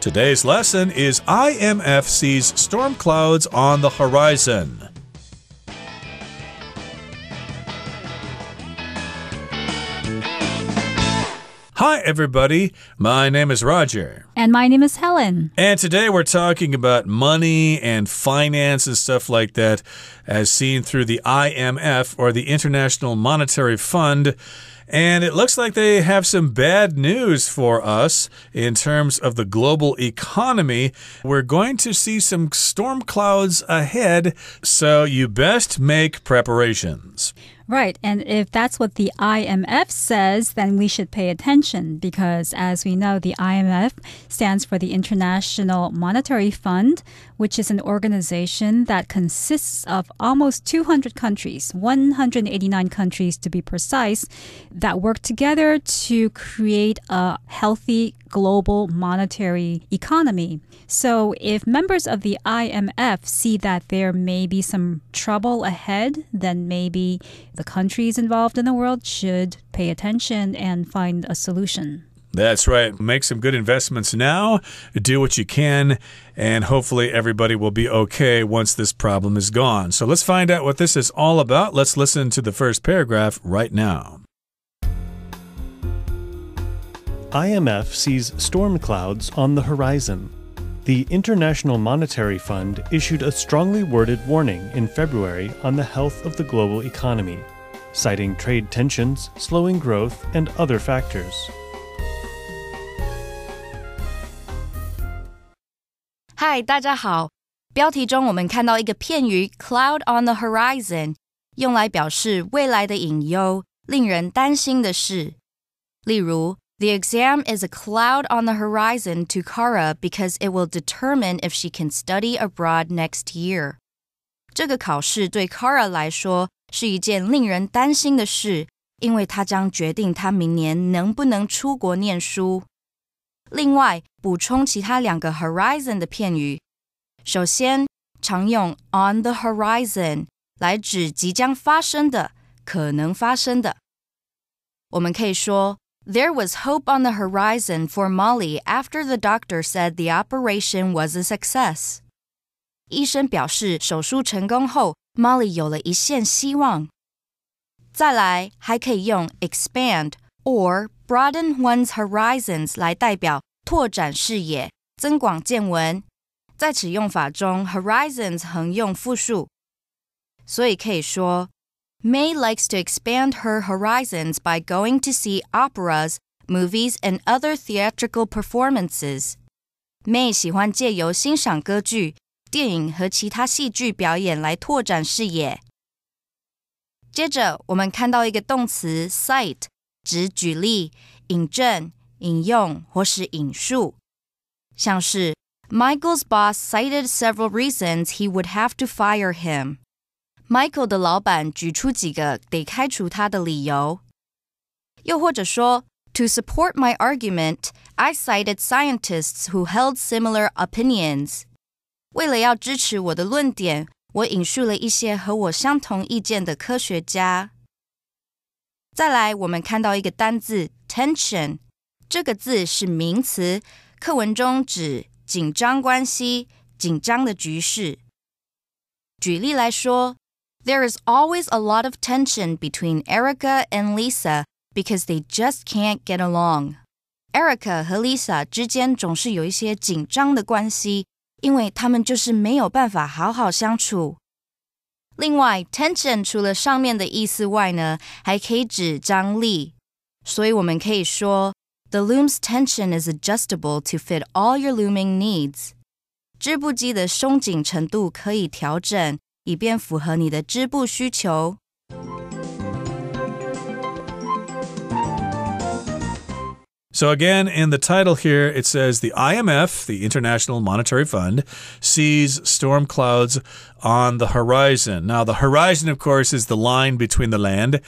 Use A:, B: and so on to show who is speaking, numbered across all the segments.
A: Today's lesson is IMF sees storm clouds on the horizon. Hi, everybody. My name is Roger.
B: And my name is Helen.
A: And today we're talking about money and finance and stuff like that as seen through the IMF, or the International Monetary Fund. And it looks like they have some bad news for us in terms of the global economy. We're going to see some storm clouds ahead, so you best make preparations.
B: Right, and if that's what the IMF says, then we should pay attention because, as we know, the IMF stands for the International Monetary Fund, which is an organization that consists of almost 200 countries, 189 countries to be precise, that work together to create a healthy global monetary economy. So if members of the IMF see that there may be some trouble ahead, then maybe the countries involved in the world should pay attention and find a solution.
A: That's right. Make some good investments now. Do what you can, and hopefully everybody will be okay once this problem is gone. So let's find out what this is all about. Let's listen to the first paragraph right now.
C: IMF sees storm clouds on the horizon. The International Monetary Fund issued a strongly worded warning in February on the health of the global economy, citing trade tensions, slowing growth, and other factors.
D: Hi, 大家好。标题中我们看到一个片语 cloud on the horizon， 用来表示未来的隐忧，令人担心的事。例如，The exam is a cloud on the horizon to Kara because it will determine if she can study abroad next year. 这个考试对 Kara 来说是一件令人担心的事，因为它将决定她明年能不能出国念书。另外，补充其他两个 horizon 的片语。首先，常用 on the horizon 来指即将发生的、可能发生的。我们可以说There was hope on the horizon for Molly after the doctor said the operation was a success. 医生表示手术成功后 Molly 有了一线希望。再来，还可以用 expand or broaden one's horizons 来代表拓展视野、增广见闻。在此用法中 horizons 横用复数，所以可以说May likes to expand her horizons by going to see operas, movies, and other theatrical performances. May 喜欢借由欣赏歌剧、电影和其他戏剧表演来拓展视野。接着，我们看到一个动词 cite， 指举例、引证、引用或是引述，像是 Michael's boss cited several reasons he would have to fire him.Michael 的老板举出几个得开除他的理由。又或者说 To support my argument, I cited scientists who held similar opinions. 为了要支持我的论点，我引述了一些和我相同意见的科学家。再来，我们看到一个单字 tension， 这个字是名词，课文中指紧张关系、紧张的局势。举例来说There is always a lot of tension between Erica and Lisa because they just can't get along. Erica 和 Lisa 之间总是有一些紧张的关系，因为他们就是没有办法好好相处。另外 tension 除了上面的意思外呢，还可以指张力，所以我们可以说 The loom's tension is adjustable to fit all your looming needs. 织布机的松紧程度可以调整，以便符合你的织布需求。
A: So again, in the title here, it says the IMF, the International Monetary Fund, sees storm clouds on the horizon. Now, the horizon, of course, is the line between the land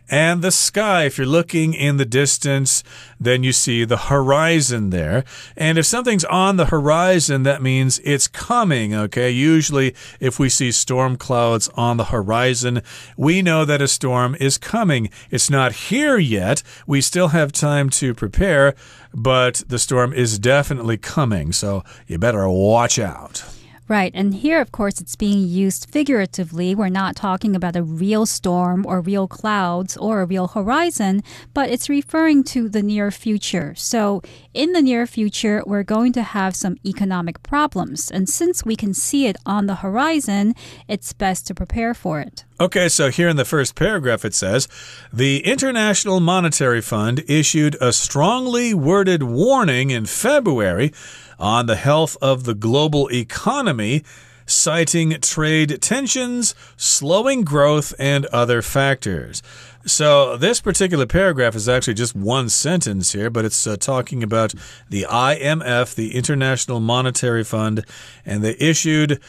A: and the sky. If you're looking in the distance, then you see the horizon there. And if something's on the horizon, that means it's coming, okay? Usually, if we see storm clouds on the horizon, we know that a storm is coming. It's not here yet. We still have time to prepare, but the storm is definitely coming, so you better watch out.
B: Right, and here, of course, it's being used figuratively. We're not talking about a real storm or real clouds or a real horizon, but it's referring to the near future. So in the near future, we're going to have some economic problems. And since we can see it on the horizon, it's best to prepare for it.
A: Okay, so here in the first paragraph it says, the International Monetary Fund issued a strongly worded warning in February on the health of the global economy, citing trade tensions, slowing growth, and other factors. So this particular paragraph is actually just one sentence here, but it's talking about the IMF, the International Monetary Fund, and they issued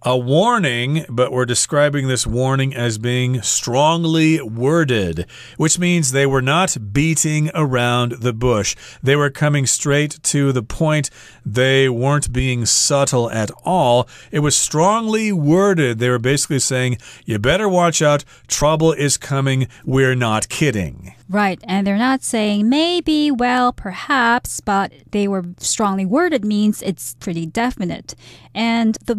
A: a warning, but we're describing this warning as being strongly worded, which means they were not beating around the bush. They were coming straight to the point. They weren't being subtle at all. It was strongly worded. They were basically saying, you better watch out. Trouble is coming. We're not kidding.
B: Right, and they're not saying maybe, well, perhaps, but they were strongly worded means it's pretty definite. And the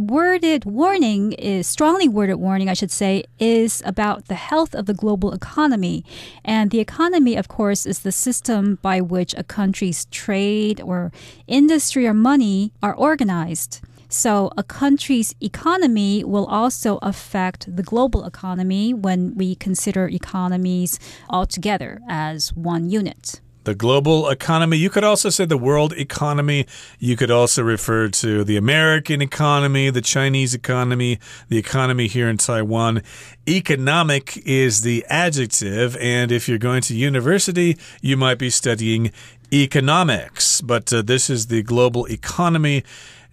B: strongly worded warning, I should say, is about the health of the global economy. And the economy, of course, is the system by which a country's trade or industry or money are organized. So a country's economy will also affect the global economy when we consider economies altogether as one unit.
A: The global economy. You could also say the world economy. You could also refer to the American economy, the Chinese economy, the economy here in Taiwan. Economic is the adjective, and if you're going to university, you might be studying economics. But this is the global economy.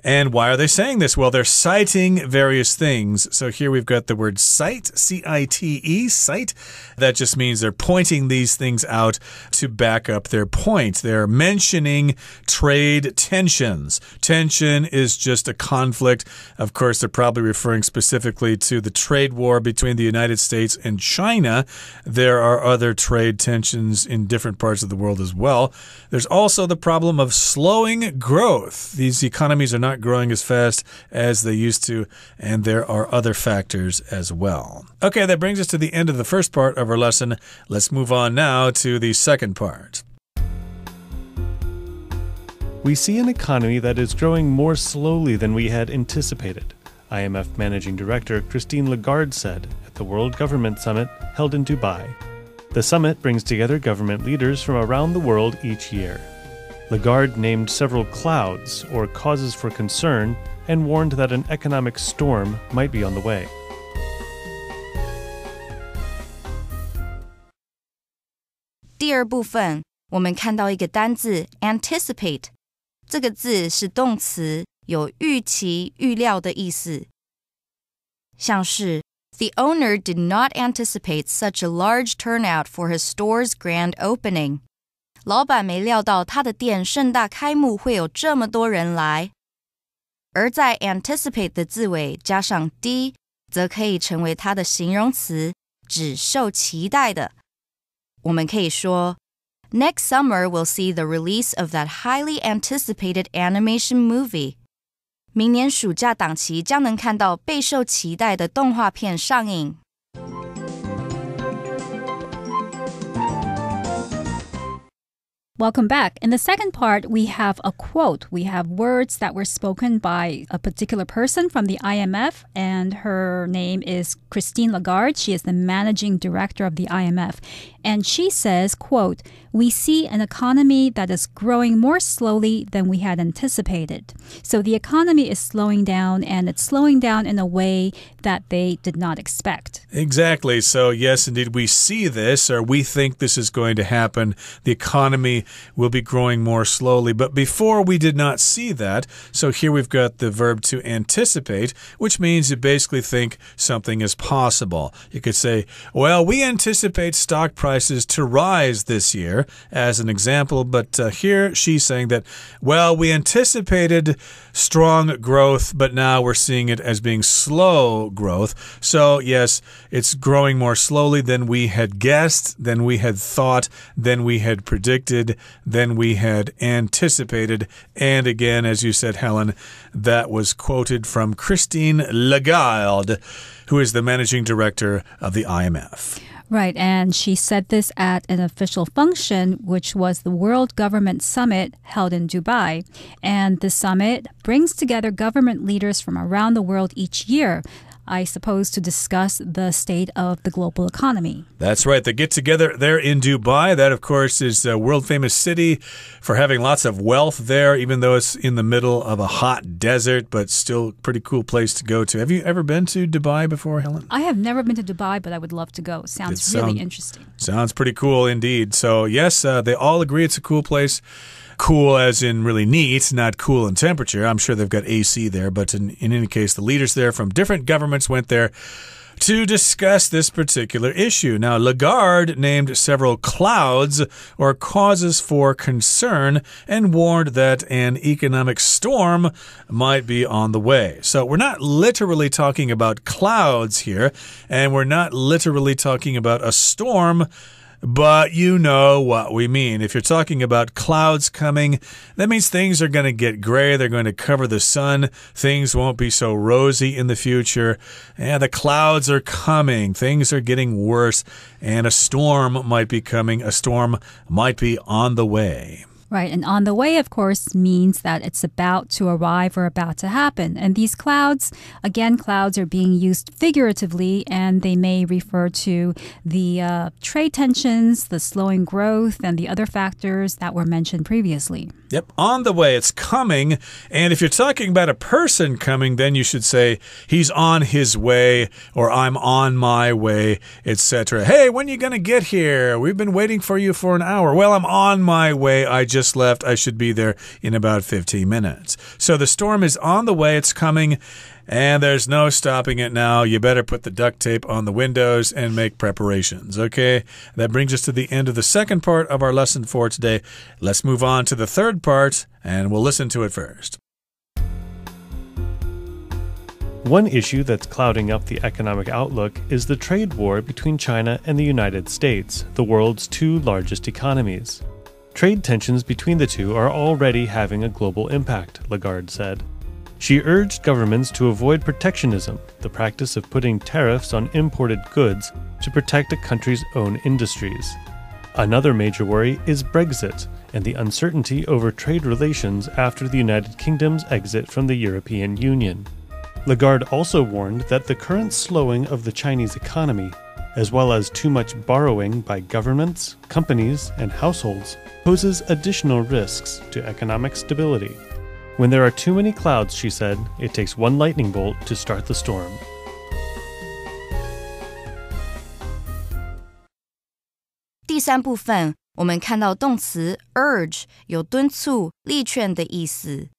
A: And why are they saying this? Well, they're citing various things. So here we've got the word cite, C-I-T-E, cite. That just means they're pointing these things out to back up their point. They're mentioning trade tensions. Tension is just a conflict. Of course, they're probably referring specifically to the trade war between the United States and China. There are other trade tensions in different parts of the world as well. There's also the problem of slowing growth. These economies are not growing as fast as they used to, and there are other factors as well. Okay, that brings us to the end of the first part of our lesson. Let's move on now to the second part.
C: We see an economy that is growing more slowly than we had anticipated, IMF Managing Director Christine Lagarde said at the World Government Summit held in Dubai. The summit brings together government leaders from around the world each year. Lagarde named several clouds, or causes for concern, and warned that an economic storm might be on the way.
D: 第二部分，我们看到一个单字 anticipate， 这个字是动词，有预期、预料的意思。像是 The owner did not anticipate such a large turnout for his store's grand opening. 老板没料到他的店盛大开幕会有这么多人来。而在 anticipate 的字尾加上 d， 则可以成为它的形容词，指受期待的。我们可以说 Next summer we'll see the release of that highly anticipated animation movie. 明年暑假档期将能看到备受期待的动画片上映。
B: Welcome back. In the second part, we have a quote. We have words that were spoken by a particular person from the IMF, and her name is Christine Lagarde. She is the managing director of the IMF. And she says, quote, "We see an economy that is growing more slowly than we had anticipated." So the economy is slowing down, and it's slowing down in a way that they did not expect.
A: Exactly. So yes, indeed, we see this, or we think this is going to happen. The economy will be growing more slowly. But before we did not see that. So here we've got the verb to anticipate, which means you basically think something is possible. You could say, well, we anticipate stock prices to rise this year, as an example. But here she's saying that, well, we anticipated strong growth, but now we're seeing it as being slow growth. So yes, it's growing more slowly than we had guessed, than we had thought, than we had predicted, than we had anticipated. And again, as you said, Helen, that was quoted from Christine Lagarde, who is the managing director of the IMF.
B: Right, and she said this at an official function, which was the World Government Summit held in Dubai. And the summit brings together government leaders from around the world each year, I suppose, to discuss the state of the global economy.
A: That's right. They get together there in Dubai. That, of course, is a world-famous city for having lots of wealth there, even though it's in the middle of a hot desert, but still a pretty cool place to go to. Have you ever been to Dubai before, Helen?
B: I have never been to Dubai, but I would love to go. Sounds really interesting.
A: Sounds pretty cool indeed. So, yes, they all agree it's a cool place. Cool as in really neat, not cool in temperature. I'm sure they've got AC there, but in any case, the leaders there from different governments went there to discuss this particular issue. Now, Lagarde named several clouds or causes for concern and warned that an economic storm might be on the way. So we're not literally talking about clouds here, and we're not literally talking about a storm, but you know what we mean. If you're talking about clouds coming, that means things are going to get gray. They're going to cover the sun. Things won't be so rosy in the future. And the clouds are coming. Things are getting worse. And a storm might be coming. A storm might be on the way.
B: Right, and on the way, of course, means that it's about to arrive or about to happen. And these clouds, again, clouds are being used figuratively, and they may refer to the trade tensions, the slowing growth, and the other factors that were mentioned previously.
A: Yep, on the way, it's coming. And if you're talking about a person coming, then you should say, he's on his way, or I'm on my way, etc. Hey, when are you going to get here? We've been waiting for you for an hour. Well, I'm on my way. I just left. I should be there in about 15 minutes. So the storm is on the way. It's coming, and there's no stopping it now. You better put the duct tape on the windows and make preparations, okay? That brings us to the end of the second part of our lesson for today. Let's move on to the third part, and we'll listen to it first.
C: One issue that's clouding up the economic outlook is the trade war between China and the United States, the world's two largest economies. Trade tensions between the two are already having a global impact, Lagarde said. She urged governments to avoid protectionism, the practice of putting tariffs on imported goods to protect a country's own industries. Another major worry is Brexit and the uncertainty over trade relations after the United Kingdom's exit from the European Union. Lagarde also warned that the current slowing of the Chinese economy, as well as too much borrowing by governments, companies, and households, poses additional risks to economic stability. When there are too many clouds, she said, it takes one lightning bolt to start the storm.
D: 第三部分，我们看到动词 urge 有敦促、力劝的意思。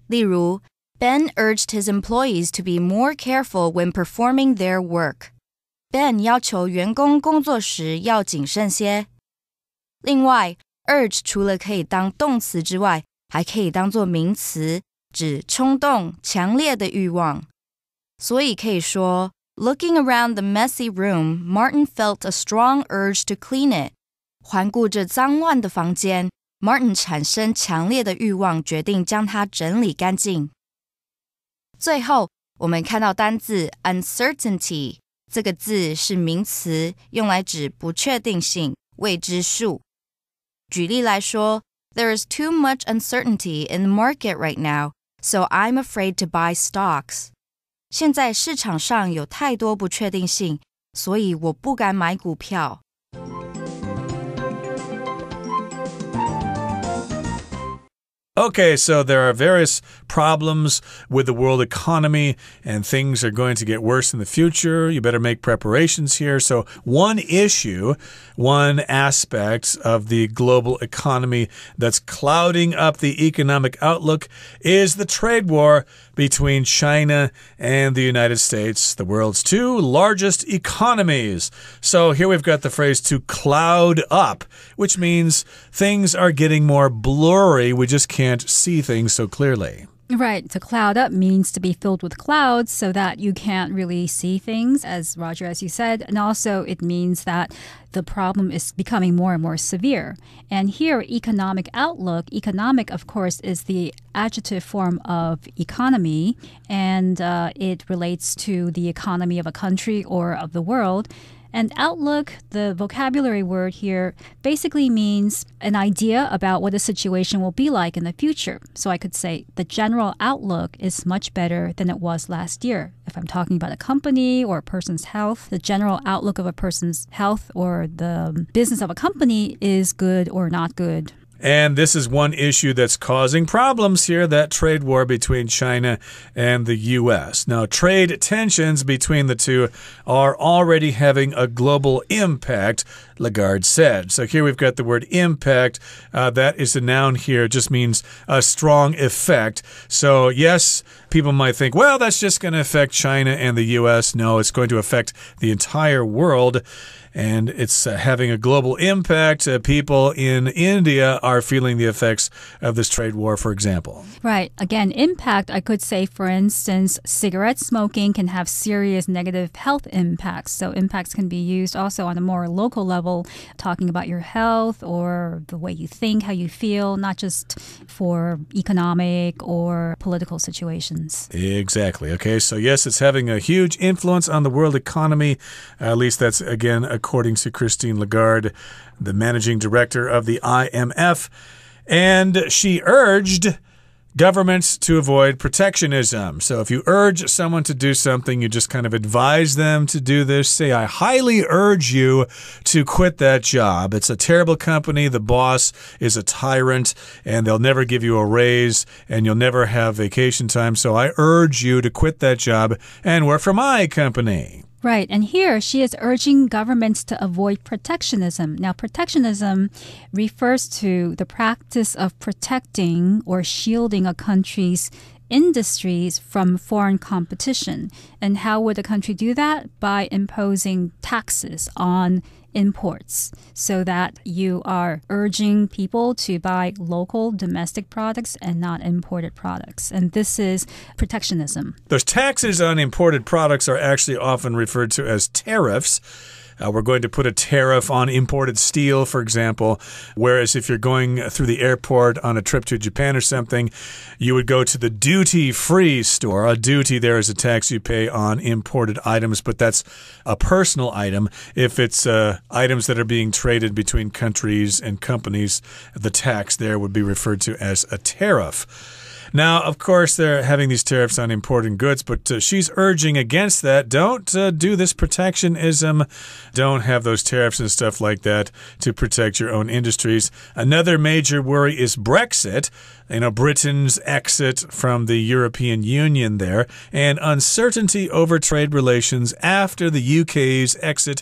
D: 例如 Ben urged his employees to be more careful when performing their work. Ben 要求员工工作时要谨慎些。另外 urge 除了可以当动词之外，还可以当作名词，指冲动、强烈的欲望。所以可以说 Looking around the messy room, Martin felt a strong urge to clean it. 环顾着脏乱的房间， Martin 产生强烈的欲望，决定将它整理干净。最后，我们看到单字 uncertainty， 这个字是名词，用来指不确定性、未知数。举例来说 There is too much uncertainty in the market right now, so I'm afraid to buy stocks. 现在市场上有太多不确定性，所以我不敢买股票。
A: Okay, so there are various problems with the world economy, and things are going to get worse in the future. You better make preparations here. So one issue, one aspect of the global economy that's clouding up the economic outlook is the trade war between China and the United States, the world's two largest economies. So here we've got the phrase to cloud up, which means things are getting more blurry. We just can't see things so clearly.
B: Right. To cloud up means to be filled with clouds so that you can't really see things, as Roger, as you said. And also it means that the problem is becoming more and more severe. And here, economic outlook, economic, of course, is the adjective form of economy, and it relates to the economy of a country or of the world. And outlook, the vocabulary word here, basically means an idea about what a situation will be like in the future. So I could say the general outlook is much better than it was last year. If I'm talking about a company or a person's health, the general outlook of a person's health or the business of a company is good or not good.
A: And this is one issue that's causing problems here, that trade war between China and the U.S. Now, trade tensions between the two are already having a global impact, Lagarde said. So here we've got the word impact. That is a noun here. It just means a strong effect. So yes, people might think, well, that's just going to affect China and the U.S. No, it's going to affect the entire world. And it's having a global impact. People in India are feeling the effects of this trade war, for example.
B: Right. Again, impact, I could say, for instance, cigarette smoking can have serious negative health impacts. So impacts can be used also on a more local level, talking about your health or the way you think, how you feel, not just for economic or political situations.
A: Exactly. Okay, so yes, it's having a huge influence on the world economy. At least that's, again, according to Christine Lagarde, the managing director of the IMF. And she urged governments to avoid protectionism. So if you urge someone to do something, you just kind of advise them to do this. Say, I highly urge you to quit that job. It's a terrible company. The boss is a tyrant, and they'll never give you a raise, and you'll never have vacation time. So I urge you to quit that job and work for my company.
B: Right. And here she is urging governments to avoid protectionism. Now, protectionism refers to the practice of protecting or shielding a country's industries from foreign competition. And how would a country do that? By imposing taxes on imports, so that you are urging people to buy local domestic products and not imported products. And this is protectionism.
A: Those taxes on imported products are actually often referred to as tariffs. We're going to put a tariff on imported steel, for example, whereas if you're going through the airport on a trip to Japan or something, you would go to the duty-free store. A duty there is a tax you pay on imported items, but that's a personal item. If it's items that are being traded between countries and companies, the tax there would be referred to as a tariff. Now, of course, they're having these tariffs on imported goods, but she's urging against that. Don't do this protectionism. Don't have those tariffs and stuff like that to protect your own industries. Another major worry is Brexit. You know, Britain's exit from the European Union there, and uncertainty over trade relations after the UK's exit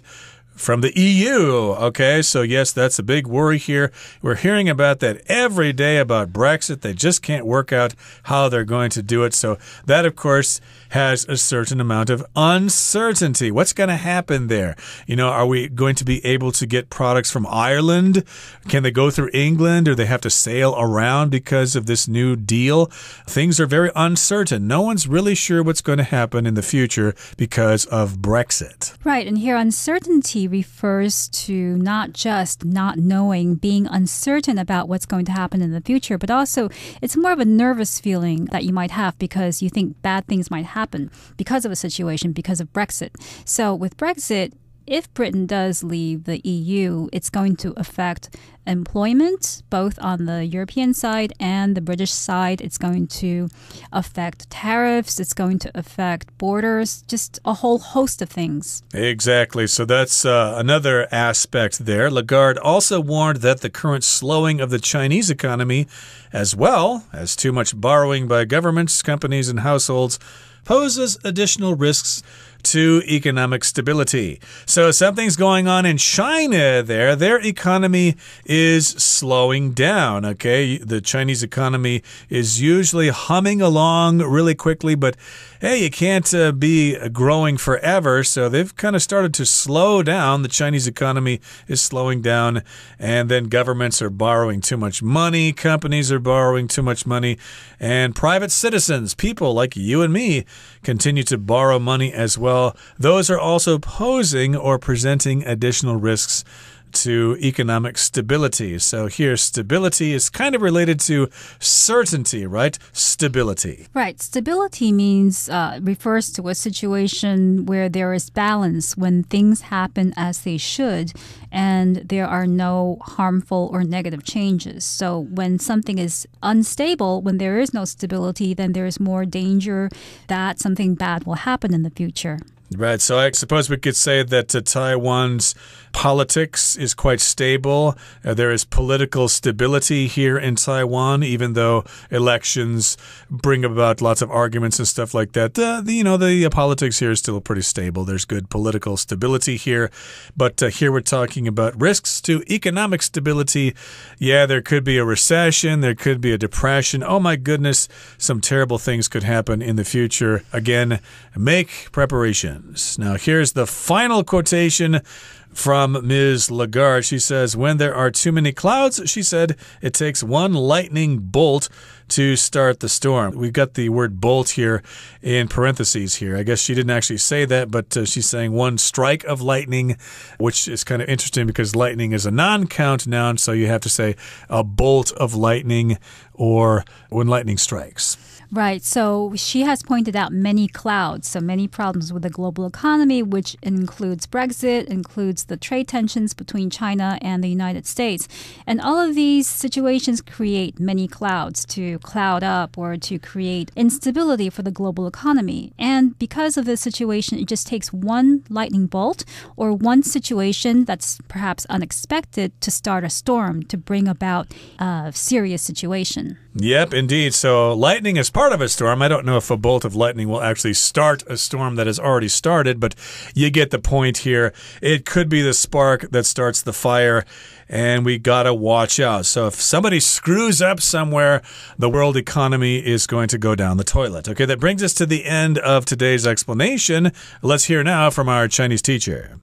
A: from the EU. Okay, so yes, that's a big worry here. We're hearing about that every day about Brexit. They just can't work out how they're going to do it. So that, of course, has a certain amount of uncertainty. What's going to happen there? You know, are we going to be able to get products from Ireland? Can they go through England, or they have to sail around because of this new deal? Things are very uncertain. No one's really sure what's going to happen in the future because of Brexit.
B: Right, and here uncertainty refers to not just not knowing, being uncertain about what's going to happen in the future, but also it's more of a nervous feeling that you might have because you think bad things might happen because of a situation, because of Brexit. So with Brexit, if Britain does leave the EU, it's going to affect employment, both on the European side and the British side. It's going to affect tariffs. It's going to affect borders, just a whole host of things.
A: Exactly. So that's another aspect there. Lagarde also warned that the current slowing of the Chinese economy, as well as too much borrowing by governments, companies, and households, poses additional risks to economic stability. So something's going on in China there. Their economy is slowing down, okay? The Chinese economy is usually humming along really quickly, but hey, you can't be growing forever, so they've kind of started to slow down. The Chinese economy is slowing down, and then governments are borrowing too much money, companies are borrowing too much money, and private citizens, people like you and me, continue to borrow money as well. Those are also posing or presenting additional risks to economic stability. So here, stability is kind of related to certainty, right? Stability.
B: Right. Stability means refers to a situation where there is balance, when things happen as they should and there are no harmful or negative changes. So when something is unstable, when there is no stability, then there is more danger that something bad will happen in the future.
A: Right, so I suppose we could say that Taiwan's politics is quite stable. There is political stability here in Taiwan, even though elections bring about lots of arguments and stuff like that. The politics here is still pretty stable. There's good political stability here. But here we're talking about risks to economic stability. Yeah, there could be a recession. There could be a depression. Oh my goodness, some terrible things could happen in the future. Again, make preparations. Now, here's the final quotation from Ms. Lagarde. She says, when there are too many clouds, she said, it takes one lightning bolt to start the storm. We've got the word bolt here in parentheses here. I guess she didn't actually say that, but she's saying one strike of lightning, which is kind of interesting because lightning is a non-count noun, so you have to say a bolt of lightning or when lightning strikes.
B: Right. So she has pointed out many clouds, so many problems with the global economy, which includes Brexit, includes the trade tensions between China and the United States. And all of these situations create many clouds to cloud up or to create instability for the global economy. And because of this situation, it just takes one lightning bolt or one situation that's perhaps unexpected to start a storm, to bring about a serious situation.
A: Yep, indeed. So lightning is part of a storm. I don't know if a bolt of lightning will actually start a storm that has already started, but you get the point here. It could be the spark that starts the fire, and we gotta watch out. So if somebody screws up somewhere, the world economy is going to go down the toilet. Okay, that brings us to the end of today's explanation. Let's hear now from our Chinese teacher.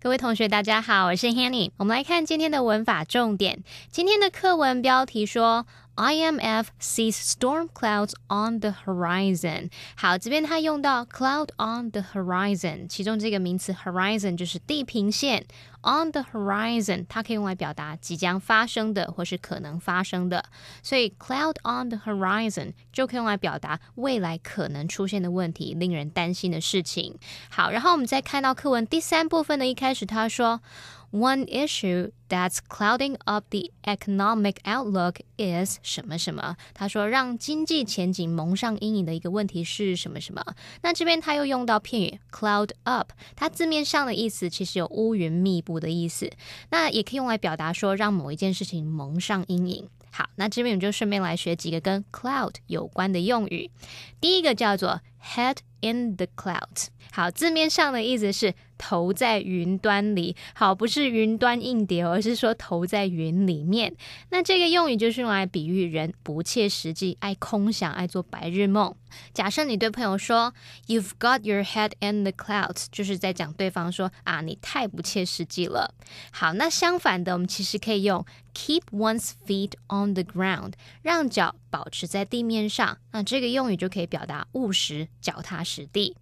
E: 各位同学大家好，我是 Hanny。 我们来看今天的文法重点。今天的课文标题说 IMF sees storm clouds on the horizon。 好，这边它用到 cloud on the horizon， 其中这个名词 horizon 就是地平线， on the horizon 它可以用来表达即将发生的或是可能发生的，所以 cloud on the horizon 就可以用来表达未来可能出现的问题，令人担心的事情。好，然后我们再看到课文第3部分的一开始他说One issue that's clouding up the economic outlook is 什么什么。他说让经济前景蒙上阴影的一个问题是什么什么。那这边他又用到片语 cloud up， 它字面上的意思其实有乌云密布的意思，那也可以用来表达说让某一件事情蒙上阴影。好，那这边我们就顺便来学几个跟 cloud 有关的用语。第一个叫做 head in the clouds。 好，字面上的意思是头在云端里，好，不是云端硬碟，而是说头在云里面。那这个用语就是用来比喻人不切实际，爱空想，爱做白日梦。假设你对朋友说 You've got your head in the clouds， 就是在讲对方说啊，你太不切实际了。好，那相反的我们其实可以用 Keep one's feet on the ground， 让脚保持在地面上。那这个用语就可以表达务实，脚踏实地。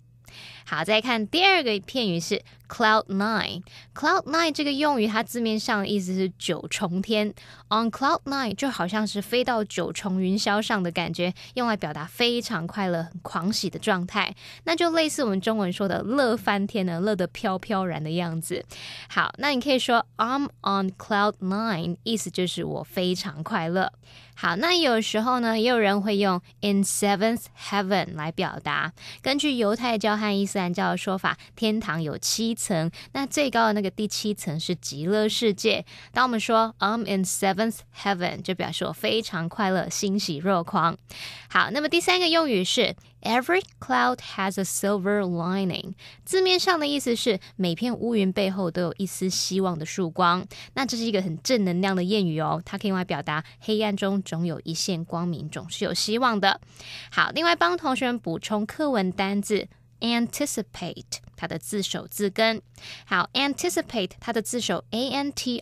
E: 好，再看第二个片语是 Cloud Nine。Cloud Nine 这个用语它字面上的意思是九重天。On Cloud Nine 就好像是飞到九重云霄上的感觉，用来表达非常快乐、很狂喜的状态。那就类似我们中文说的乐翻天呢，乐得飘飘然的样子。好，那你可以说 I'm on Cloud Nine， 意思就是我非常快乐。好，那有时候呢，也有人会用 in seventh heaven 来表达。根据犹太教和伊斯兰教的说法，天堂有7层，那最高的那个第7层是极乐世界。当我们说 I'm in seventh heaven， 就表示我非常快乐，欣喜若狂。好，那么第三个用语是Every cloud has a silver lining， 字面上的意思是每片乌云背后都有一丝希望的曙光。那这是一个很正能量的谚语哦，它可以用来表达黑暗中总有一线光明，总是有希望的。好，另外帮同学们补充课文单字anticipate 它的字首字根。好 anticipate 它的字首 anti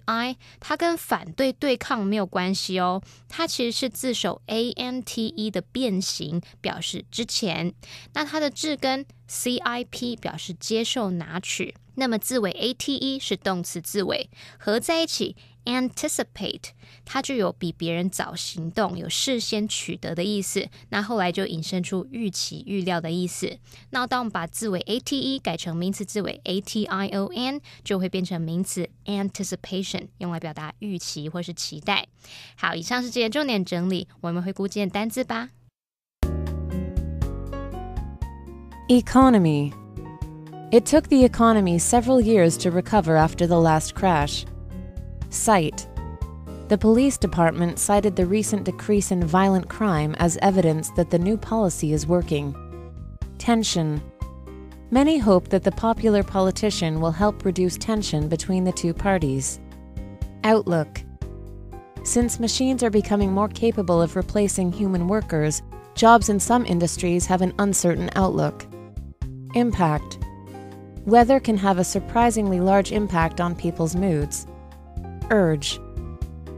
E: 它跟反对对抗没有关系哦，它其实是字首 ante 的变形，表示之前。那它的字根 cip 表示接受拿取，那么字尾 ate 是动词字尾，合在一起anticipate 它就有比别人早行动，有事先取得的意思，那后来就引申出预期预料的意思。那当我们把字尾 ate 改成名词字尾 ation， 就会变成名词 anticipation， 用来表达预期或是期待。好，以上是今天重点整理，我们回顾今天单字吧。
F: Economy. It took the economy several years to recover after the last crash. Cite. The police department cited the recent decrease in violent crime as evidence that the new policy is working. Tension. Many hope that the popular politician will help reduce tension between the two parties. Outlook. Since machines are becoming more capable of replacing human workers, jobs in some industries have an uncertain outlook. Impact. Weather can have a surprisingly large impact on people's moods. Urge.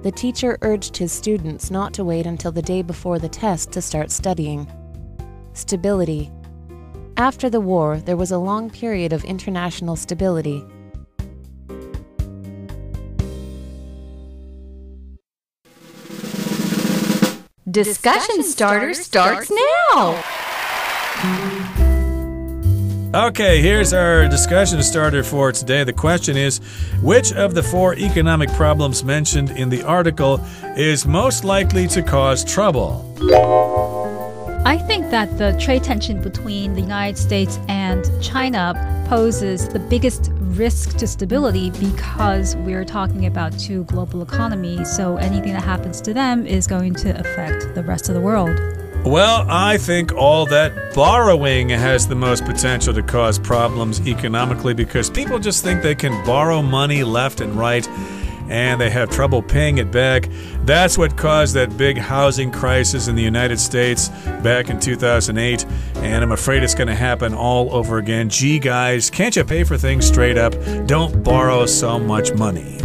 F: The teacher urged his students not to wait until the day before the test to start studying. Stability. After the war, there was a long period of international stability.
G: Discussion Starter starts now!
A: Okay, here's our discussion starter for today. The question is, which of the 4 economic problems mentioned in the article is most likely to cause trouble?
B: I think that the trade tension between the United States and China poses the biggest risk to stability because we're talking about 2 global economies, so anything that happens to them is going to affect the rest of the world.
A: Well, I think all that borrowing has the most potential to cause problems economically because people just think they can borrow money left and right and they have trouble paying it back. That's what caused that big housing crisis in the United States back in 2008, and I'm afraid it's going to happen all over again. Gee, guys, can't you pay for things straight up? Don't borrow so much money.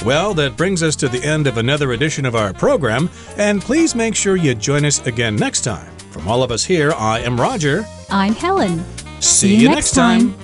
A: Well, that brings us to the end of another edition of our program, and please make sure you join us again next time. From all of us here, I am Roger.
B: I'm Helen.
A: See you next time.